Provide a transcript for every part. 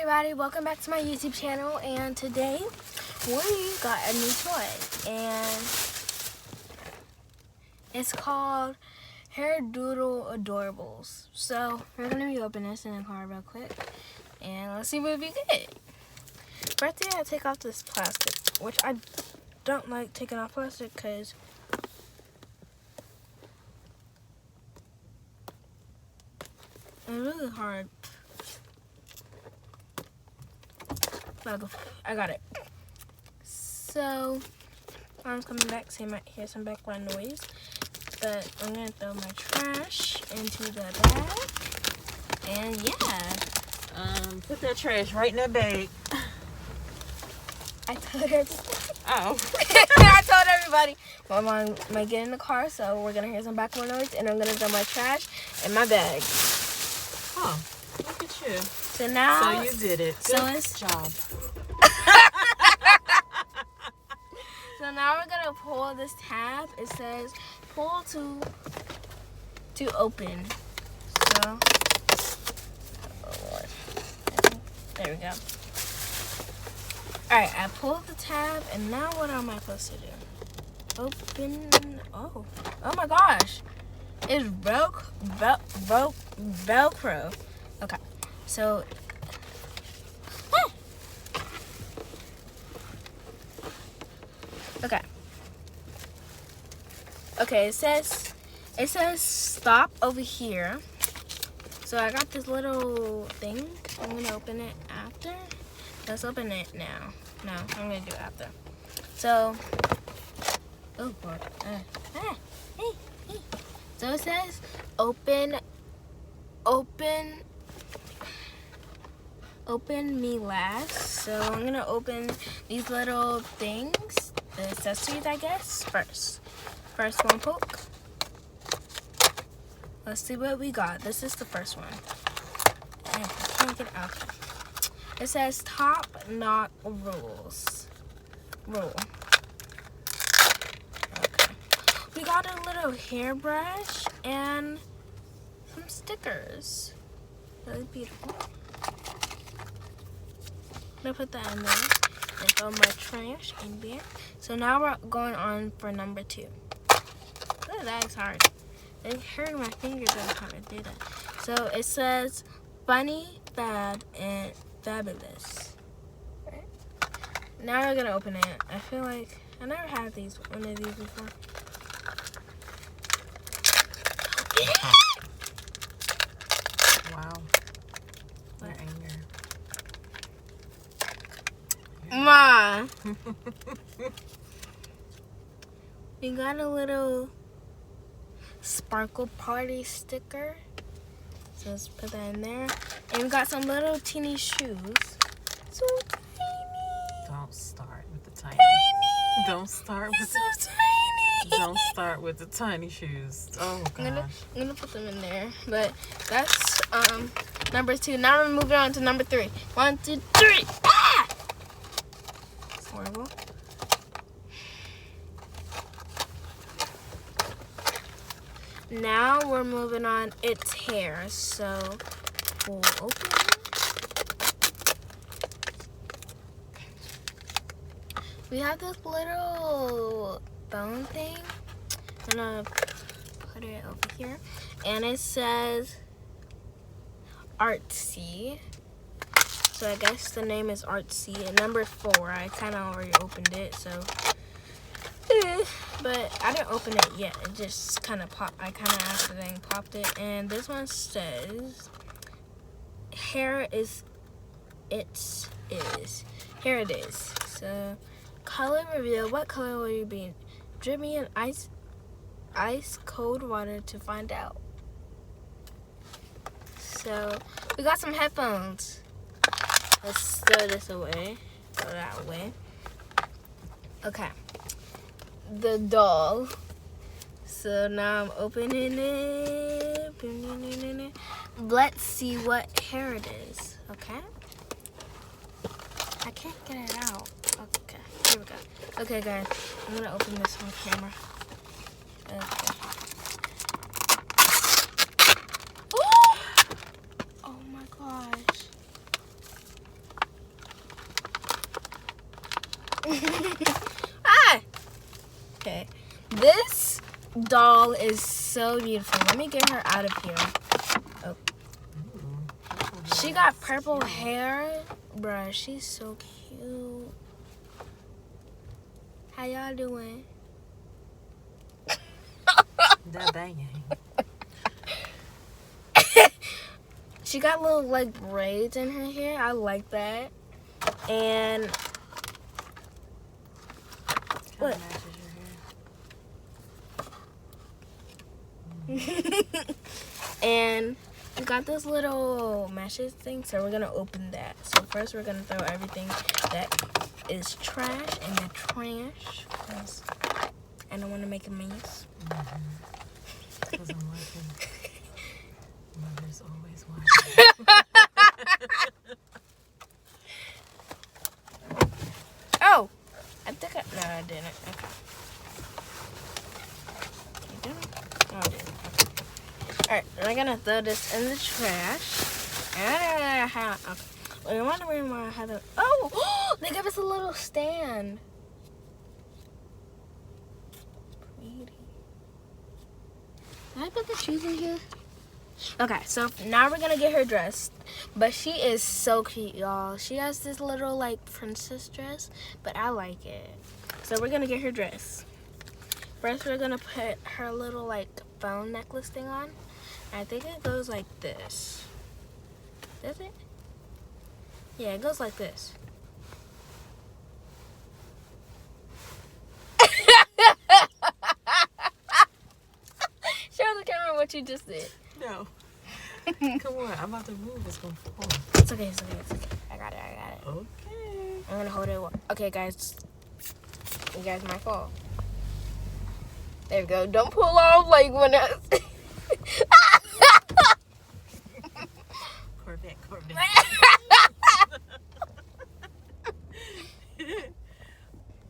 everybody, welcome back to my YouTube channel, and today we got a new toy, and it's called Hairdoodle Adorables. So we're going to be opening this in the car real quick, and let's see what we get. First thing, I take off this plastic, which I don't like taking off plastic because it's really hard. I got it. So, mom's coming so you might hear some background noise. But I'm going to throw my trash into the bag. And yeah. Put that trash right in that bag. I told her. Oh. I told everybody. My mom might get in the car, so we're going to hear some background noise. And I'm going to throw my trash in my bag. Oh, look at you. So now. So you did it. Good job. So now we're gonna pull this tab. It says pull to open. So, oh Lord. There we go. Alright, I pulled the tab, and now what am I supposed to do? Open. Oh my gosh. It's Velcro. Okay. So Okay, it says stop over here. So I got this little thing. I'm gonna open it after. Let's open it now. No, I'm gonna do it after. So, oh God. Hey. So it says open me last. So I'm gonna open these little things, the accessories, I guess, first. First one poke. Let's see what we got. This is the first one. I can't get it out. It says top knot rules. Rule. Okay. We got a little hairbrush and some stickers. Really beautiful. I'm gonna put that in there and throw my trash in there. So now we're going on for number 2. Ooh, that is hard. It hurt my fingers every time I did it. So it says funny, bad, and fabulous. Right. Now we're gonna open it. I feel like I never had one of these before. Wow. Your anger. Ma. We got a little sparkle party sticker. So let's put that in there. And we got some little teeny shoes. So tiny. Don't start with the tiny. Tiny. Don't start with so tiny. Don't start with the tiny shoes. Oh gosh. I'm gonna put them in there. But that's number 2. Now we're moving on to number 3. 1, 2, 3. Ah! It's horrible. Now we're moving on. It's hair, so we'll open it. We have this little bone thing. I'm gonna put it over here, and it says Artsy. So I guess the name is Artsy. And number 4, I kind of already opened it, so. But I didn't open it yet. It just kind of popped. I kind of accidentally popped it. And this one says, Here it is. So, color reveal. What color will you be? Drip me in ice cold water to find out. So, we got some headphones. Let's throw this away. Throw that away. Okay. The doll. So now I'm opening it. Let's see what hair it is. Okay. I can't get it out. Okay. Here we go. Okay, guys. I'm gonna open this on camera. Okay. Oh my gosh. doll is so beautiful. Let me get her out of here. Oh. She got purple hair. Bruh, she's so cute. How y'all doing? That banging. She got little like braids in her hair. I like that. And what? And we got this little meshes thing, so we're gonna open that. So first we're gonna throw everything that is trash in the trash because I don't want to make a mess. Because I'm working. Mother's always watching. Oh, I think no, I didn't. Okay. You did it? No, I didn't. Okay. All right, we're gonna throw this in the trash. Okay. We're wondering why I had a. Oh, they gave us a little stand. Pretty. Can I put the shoes in here? Okay, so now we're gonna get her dressed. But she is so cute, y'all. She has this little like princess dress, but I like it. So we're gonna get her dressed. First, we're gonna put her little like phone necklace thing on. I think it goes like this. Does it? Yeah, it goes like this. Show the camera what you just did. No. Come on, I'm about to move. It's gonna fall. It's okay, it's okay, it's okay. I got it. Okay. I'm gonna hold it. Okay, guys. You guys might fall. There we go. Don't pull off like when I... Corvette.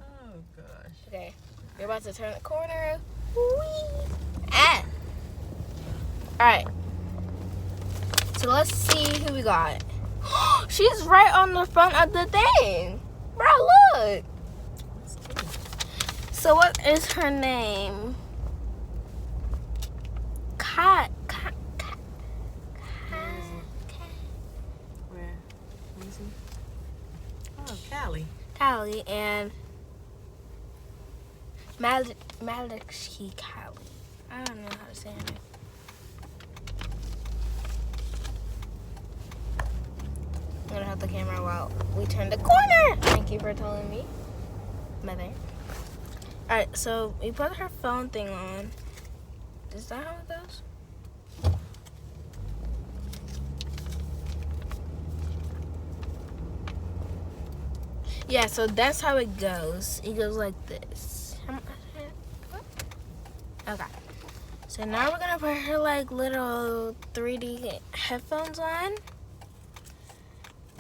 Oh, gosh. Okay, you're about to turn the corner. Whee! Ah! Alright. So let's see who we got. She's right on the front of the thing. Bro, look. That's cute. So what is her name? Where? Let me see. Oh, Callie. Callie and Maliki Callie. I don't know how to say her name. I'm gonna hold the camera while we turn the corner. Thank you for telling me, Mother. Alright, so we put her phone thing on. Is that how it goes? Yeah, so that's how it goes. It goes like this. Okay. So now we're gonna put her like little 3D headphones on.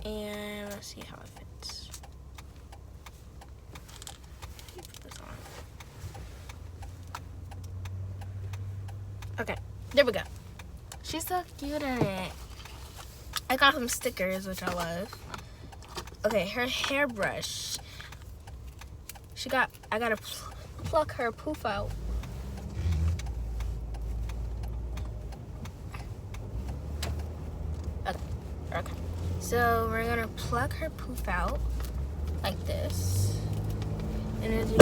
And let's see how it fits. Put this on. Okay, there we go. She's so cute in it. I got some stickers, which I love. Okay, her hairbrush. I gotta pluck her poof out. Okay. So we're gonna pluck her poof out like this. And as you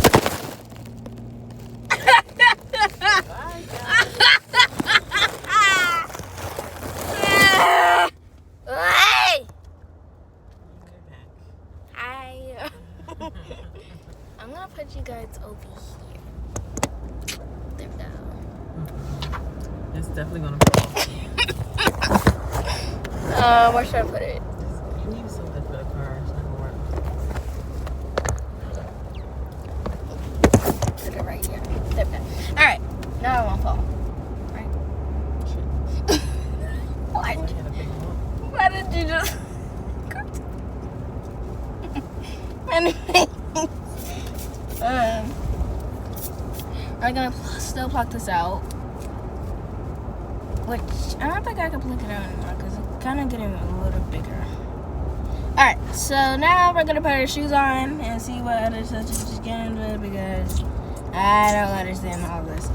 I'm gonna put you guys over here. There we go. It's definitely gonna fall. Where should I put it? You need something for the car. It's not gonna work. Put it right here. There we go. Alright, now it won't fall. Right? I had a big lump. Why did you just... Anyway. I'm gonna still pluck this out. Which, I don't think I can pluck it out anymore because it's kind of getting a little bigger. Alright, so now we're gonna put our shoes on and see what other touches she's getting with because I I don't understand all this.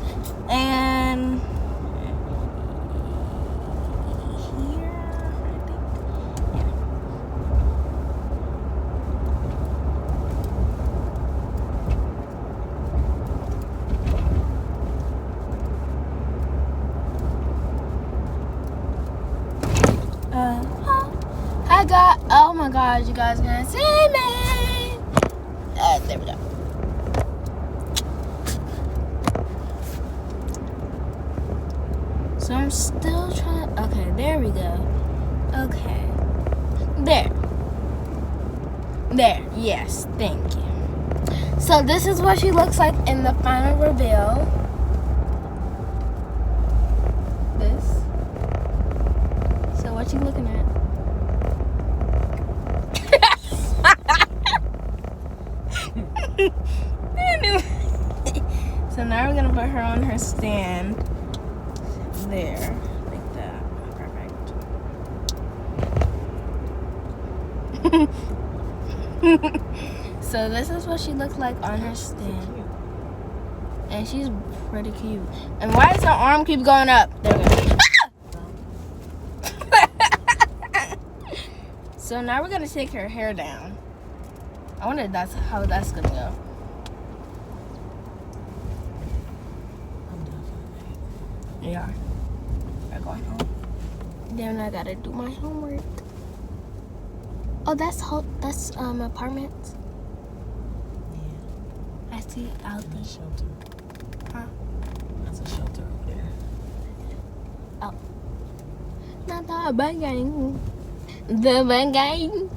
And here, I think. I got. Oh my God, you guys gonna see me? There we go. So I'm still trying. Okay, there we go. Okay. There. Yes, thank you. So this is what she looks like in the final reveal. This. So what you looking at? So now we're gonna put her on her stand. There, like that. Perfect. So this is what she looked like on her stand. And she's pretty cute. And why does her arm keep going up? There we go. So now we're gonna take her hair down. I wonder if that's how that's gonna go. Yeah. We're going home. Then I gotta do my homework. Oh, that's apartments. Yeah. I see out there. Shelter. Huh? That's a shelter over there. Oh. Not the banging. The banging.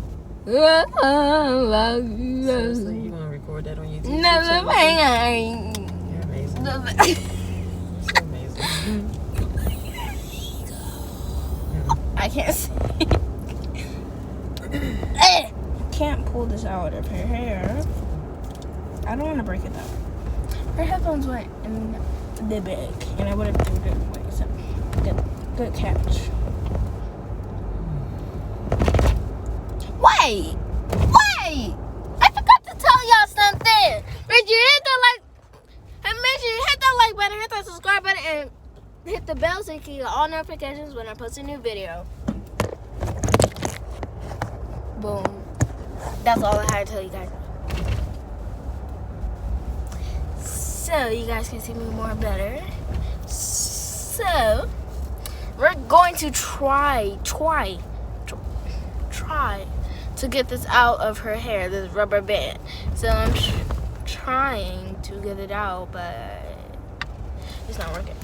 Seriously, you wanna record that on YouTube? No, the banging. You're amazing. The So amazing. I can't see. Can't pull this out of her hair. I don't want to break it though. Her headphones went in the bag, and I would have threw it away. So, good catch. Wait! I forgot to tell y'all something. Make sure you hit the like, and make sure you hit that like button, hit that subscribe button, and hit the bell so you can get all notifications when I post a new video. Boom. That's all I had to tell you guys. So you guys can see me more better. So we're going to try to get this out of her hair, this rubber band. So I'm trying to get it out, but it's not working.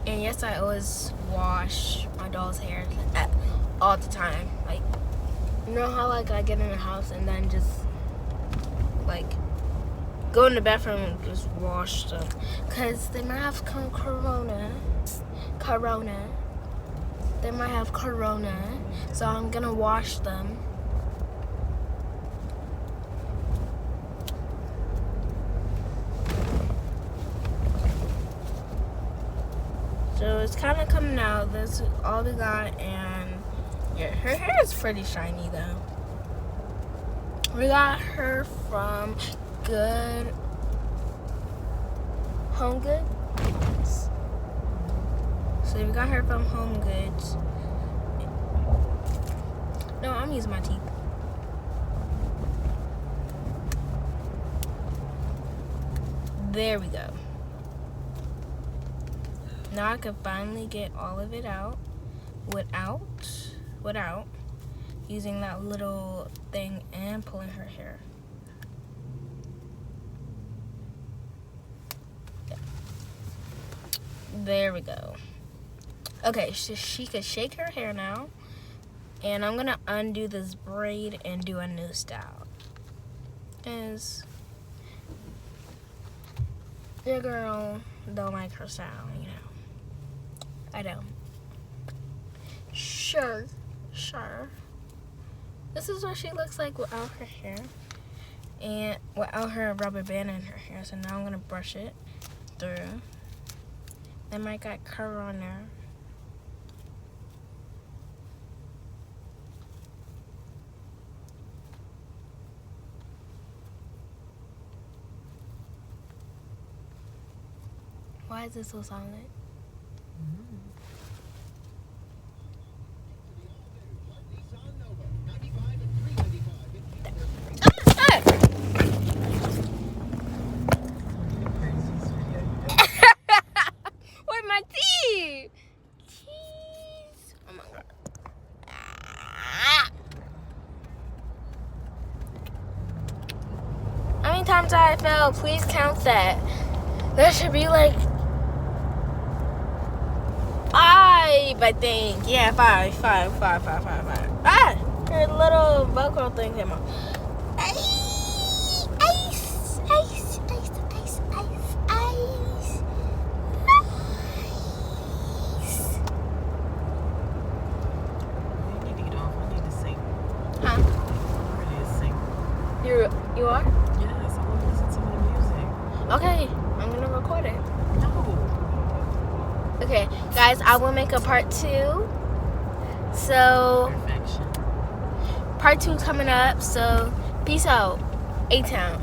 And yes, I always wash my doll's hair all the time. Like, you know how like I get in the house and then just like go in the bathroom and just wash them, cause they might have corona. They might have corona, so I'm gonna wash them. So it's kind of coming out. That's all we got, and yeah, her hair is pretty shiny though. We got her from Home Goods. So we got her from Home Goods. No, I'm using my teeth. There we go. Now I can finally get all of it out without using that little thing and pulling her hair. Yeah. There we go. Okay, so she could shake her hair now. And I'm gonna undo this braid and do a new style. Cause your girl don't like her style, you know. I don't. Sure. This is what she looks like without her hair. And without her rubber band in her hair. So now I'm gonna brush it through. Then I got curl on there. Why is it so silent? Where's my teeth? Jeez. Oh my god. How many times I fell? Please count that. There should be like 5, I think. Yeah, 5. Ah! Her little Velcro thing came out. Ice! Ice! Ice! Ice! Ice! Ice! Ice! You need to get off. I need to sing. Huh? I'm ready to sing. You are? Yes, I want to listen to some of the music. Okay, I'm gonna record it. No. Okay, guys, I will make a part 2. So, Perfection. part 2 coming up. So, peace out. A-Town.